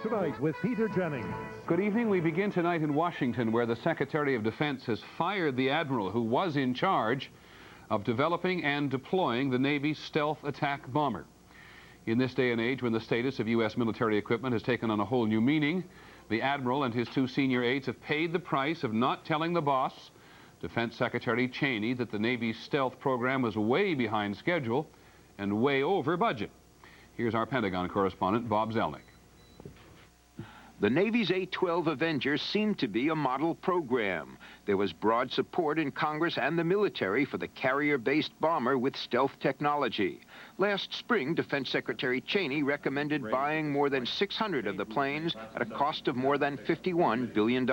Tonight with Peter Jennings. Good evening. We begin tonight in Washington, where the Secretary of Defense has fired the admiral who was in charge of developing and deploying the Navy's stealth attack bomber. In this day and age, when the status of U.S. military equipment has taken on a whole new meaning, the admiral and his two senior aides have paid the price of not telling the boss, Defense Secretary Cheney, that the Navy's stealth program was way behind schedule and way over budget. Here's our Pentagon correspondent, Bob Zelnick. The Navy's A-12 Avenger seemed to be a model program. There was broad support in Congress and the military for the carrier-based bomber with stealth technology. Last spring, Defense Secretary Cheney recommended buying more than 600 of the planes at a cost of more than $51 billion.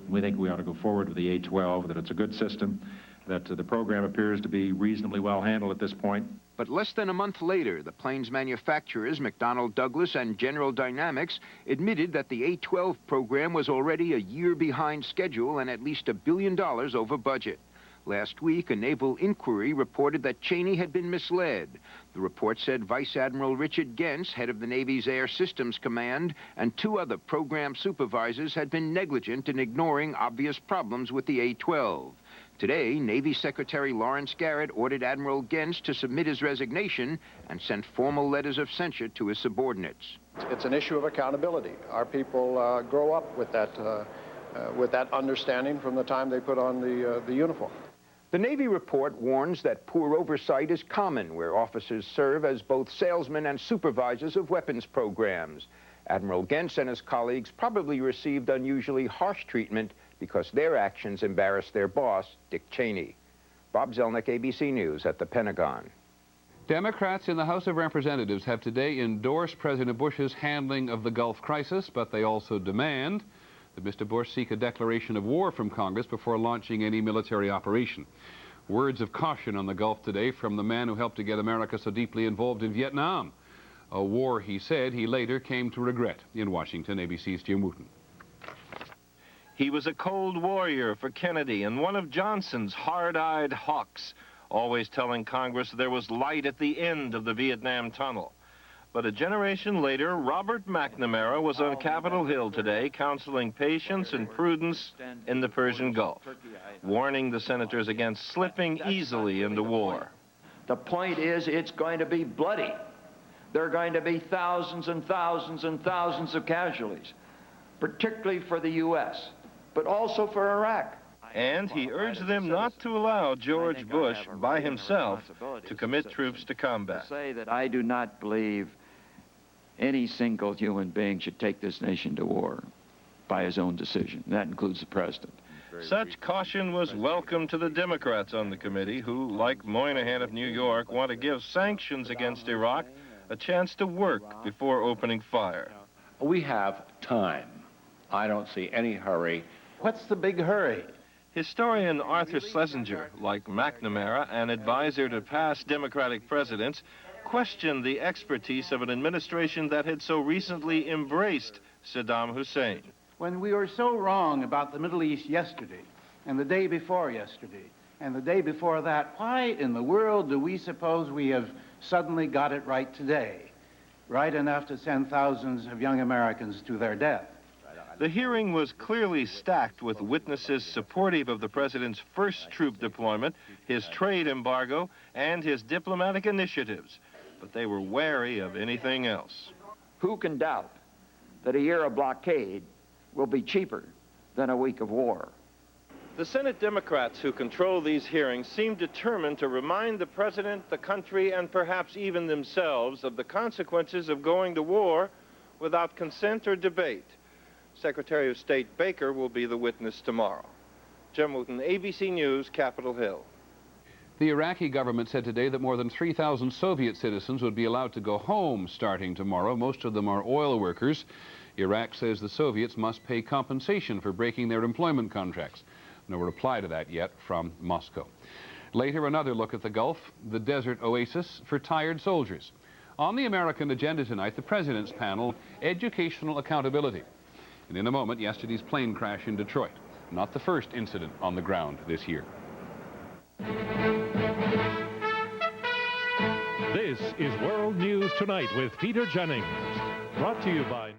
We think we ought to go forward with the A-12, that it's a good system, that the program appears to be reasonably well handled at this point. But less than a month later, the plane's manufacturers, McDonnell Douglas and General Dynamics, admitted that the A-12 program was already a year behind schedule and at least $1 billion over budget. Last week, a naval inquiry reported that Cheney had been misled. The report said Vice Admiral Richard Gentz, head of the Navy's Air Systems Command, and two other program supervisors had been negligent in ignoring obvious problems with the A-12. Today, Navy Secretary Lawrence Garrett ordered Admiral Gentz to submit his resignation and sent formal letters of censure to his subordinates. It's an issue of accountability. Our people grow up with that understanding from the time they put on the uniform. The Navy report warns that poor oversight is common where officers serve as both salesmen and supervisors of weapons programs. Admiral Gentz and his colleagues probably received unusually harsh treatment because their actions embarrassed their boss, Dick Cheney. Bob Zelnick, ABC News at the Pentagon. Democrats in the House of Representatives have today endorsed President Bush's handling of the Gulf crisis, but they also demand that Mr. Bush seek a declaration of war from Congress before launching any military operation. Words of caution on the Gulf today from the man who helped to get America so deeply involved in Vietnam. A war, he said, he later came to regret. In Washington, ABC's Jim Wooten. He was a cold warrior for Kennedy and one of Johnson's hard-eyed hawks, always telling Congress there was light at the end of the Vietnam tunnel. But a generation later, Robert McNamara was on Capitol Hill today counseling patience and prudence in the Persian Gulf, warning the senators against slipping easily into war. The point is, it's going to be bloody. There are going to be thousands and thousands and thousands of casualties, particularly for the U.S., but also for Iraq. And he urged them not to allow George Bush by himself to commit troops to combat. To say that I do not believe any single human being should take this nation to war by his own decision. That includes the president. Such caution was welcome to the Democrats on the committee, who, like Moynihan of New York, want to give sanctions against Iraq a chance to work before opening fire. We have time. I don't see any hurry. What's the big hurry? Historian Arthur Schlesinger, like McNamara, an advisor to past Democratic presidents, questioned the expertise of an administration that had so recently embraced Saddam Hussein. When we were so wrong about the Middle East yesterday, and the day before yesterday, and the day before that, why in the world do we suppose we have suddenly got it right today? Right enough to send thousands of young Americans to their death. The hearing was clearly stacked with witnesses supportive of the president's first troop deployment, his trade embargo, and his diplomatic initiatives. But they were wary of anything else. Who can doubt that a year of blockade will be cheaper than a week of war? The Senate Democrats who control these hearings seem determined to remind the president, the country, and perhaps even themselves of the consequences of going to war without consent or debate. Secretary of State Baker will be the witness tomorrow. Jim Wooten, ABC News, Capitol Hill. The Iraqi government said today that more than 3,000 Soviet citizens would be allowed to go home starting tomorrow. Most of them are oil workers. Iraq says the Soviets must pay compensation for breaking their employment contracts. No reply to that yet from Moscow. Later, another look at the Gulf, the desert oasis for tired soldiers. On the American agenda tonight, the President's panel, educational accountability. And in a moment, yesterday's plane crash in Detroit. Not the first incident on the ground this year. This is World News Tonight with Peter Jennings. Brought to you by